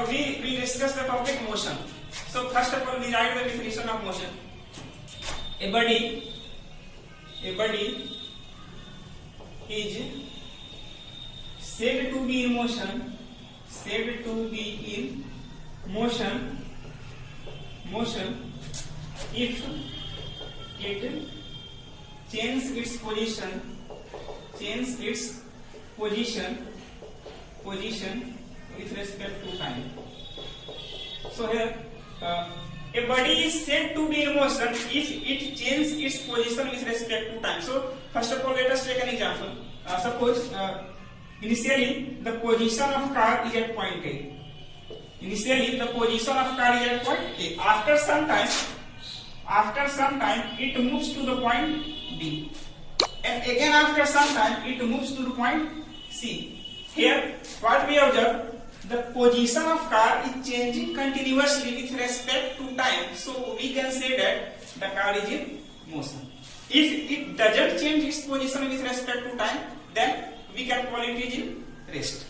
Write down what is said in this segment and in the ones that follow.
we discuss the topic motion. So first of all, we write the definition of motion. A body is said to be in motion. Said to be in motion if it changes its position with respect to time. So here a body is said to be in motion if it changes its position with respect to time. So first of all, let us take an example. Suppose initially the position of car is at point A. Initially the position of car is at point A. After some time it moves to the point B, and again after some time it moves to the point C. Here what we observe, the position of car is changing continuously with respect to time. So we can say that the car is in motion. If it doesn't change its position with respect to time, then we can call it is in rest.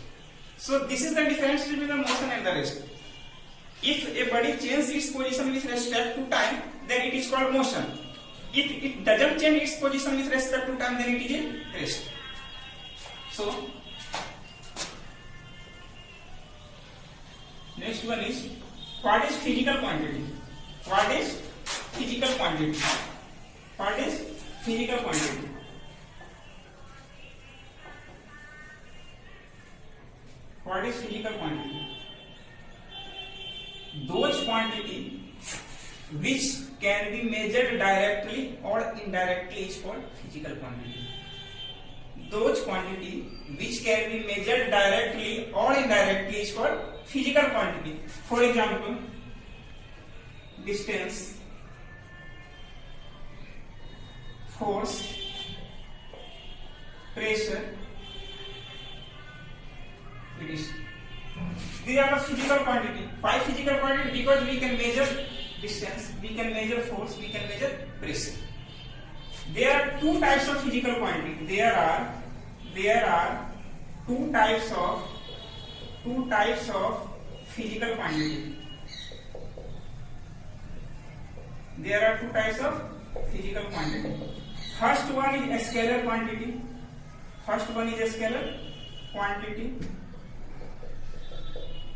So this is the difference between the motion and the rest. If a body changes its position with respect to time, then it is called motion. If it doesn't change its position with respect to time, then it is in rest. So next one is, what is physical quantity? What is physical quantity? What is physical quantity? What is physical quantity? Those quantity which can be measured directly or indirectly is called physical quantity. Those quantity which can be measured directly or indirectly is called physical quantity. For example, distance, force, pressure. These are the physical quantity. Why physical quantity? Because we can measure distance, we can measure force, we can measure pressure. There are two types of physical quantity. There are two types of physical quantity. There are two types of physical quantity. First one is a scalar quantity.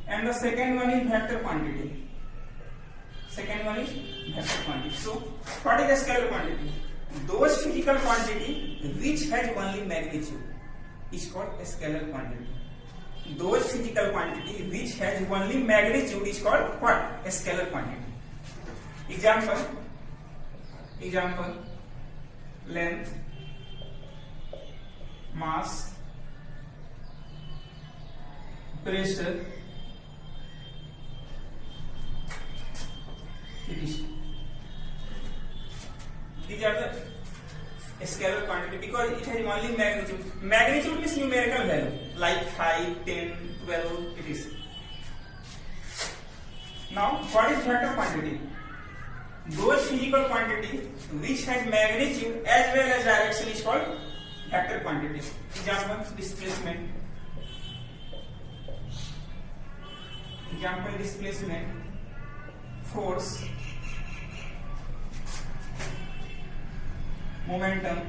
And the second one is vector quantity. So what is a scalar quantity? Those physical quantity which has only magnitude is called a scalar quantity. Those physical quantity which has only magnitude is called what? A scalar quantity. Example, length, mass, pressure. These are the scalar quantity because it has only magnitude. Magnitude is numerical value like 5, 10, 12. It is. Now, what is vector quantity? Those physical quantity which has magnitude as well as direction is called vector quantity. Example, displacement. Force, momentum,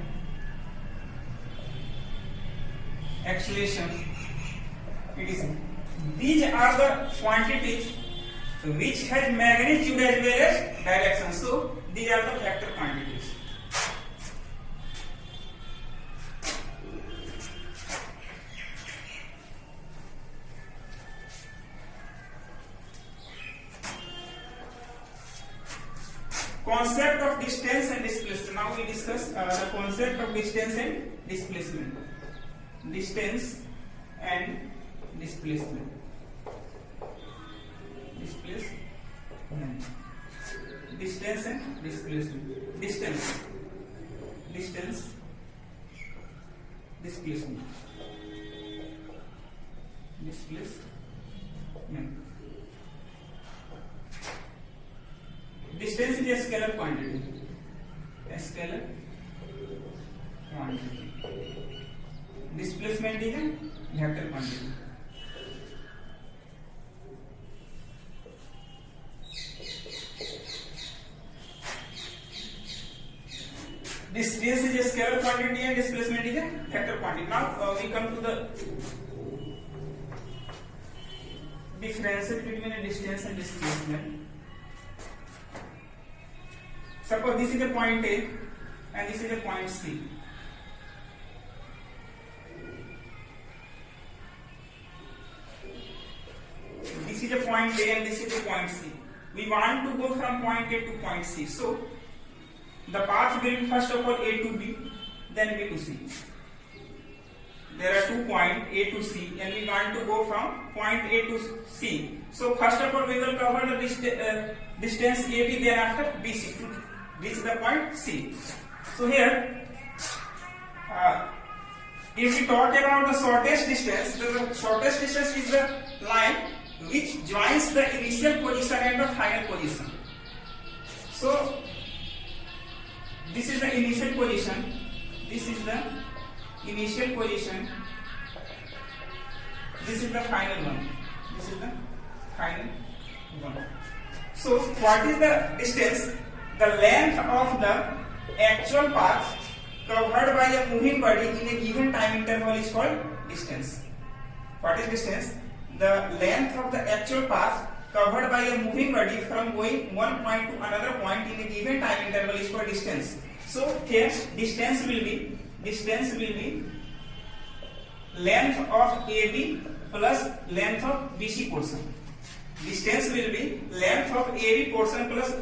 acceleration. These are the quantities which has magnitude as well as direction. So these are the vector quantities. Concept of distance and displacement. Now we discuss the concept of distance and displacement. Distance and displacement. Distance and displacement. Distance, displacement. Distance is a scalar quantity. Displacement is a vector quantity. distance is a scalar quantity and displacement is a vector quantity. Now we come to the difference between a distance and displacement. Suppose this is a point A and this is a point C. This is a point A and this is a point C. We want to go from point A to point C. So the path will be first of all A to B, then B to C. There are 2 points A to C and we want to go from point A to C. So first of all we will cover the distance AB, then after BC to reach the point C. So here if we talk about the shortest distance, the shortest distance is the line which joins the initial position and the final position. So this is the initial position, this is the initial position, this is the final one, this is the final one. So what is the distance? The length of the actual path covered by a moving body in a given time interval is called distance. What is distance? The length of the actual path covered by a moving body from going one point to another point in a given time interval is called distance. So here distance will be length of AB plus length of BC portion. Distance will be length of AB portion plus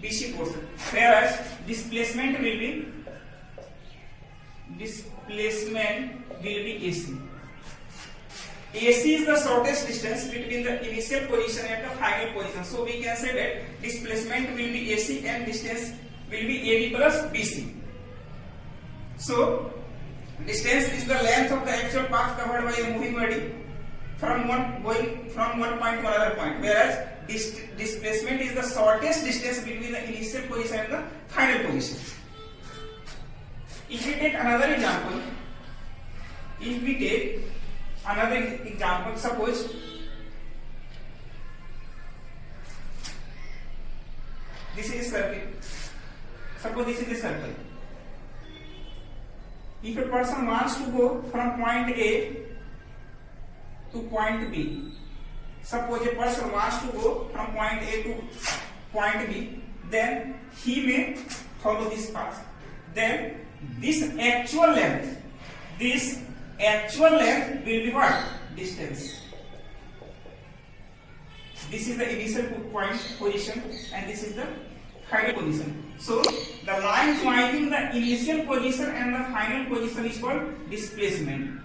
BC portion. Whereas displacement will be AC. AC is the shortest distance between the initial position and the final position. So we can say that displacement will be AC and distance will be AB plus BC. So distance is the length of the actual path covered by a moving body going from one point to another point, whereas displacement is the shortest distance between the initial position and the final position. If we take another example, suppose this is a circle. Suppose this is a circle. If a person wants to go from point A to point B, suppose a person wants to go from point A to point B, then he may follow this path. Then this actual length will be what? Distance. This is the initial point position and this is the final position. So the line joining the initial position and the final position is called displacement.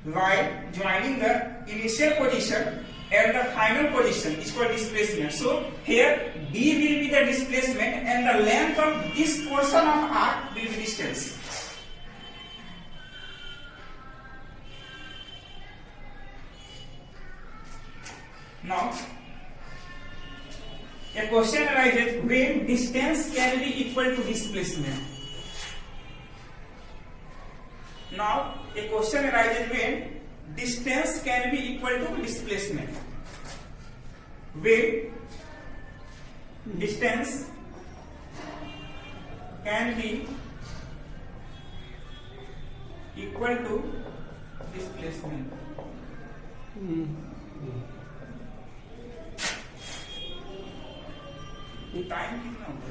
Line joining the initial position and the final position is called displacement. So here D will be the displacement and the length of this portion of arc will be distance. Now a question arises when distance can be equal to displacement. Now a question arises when distance can be equal to displacement. When distance can be equal to displacement. Time कितना होगा?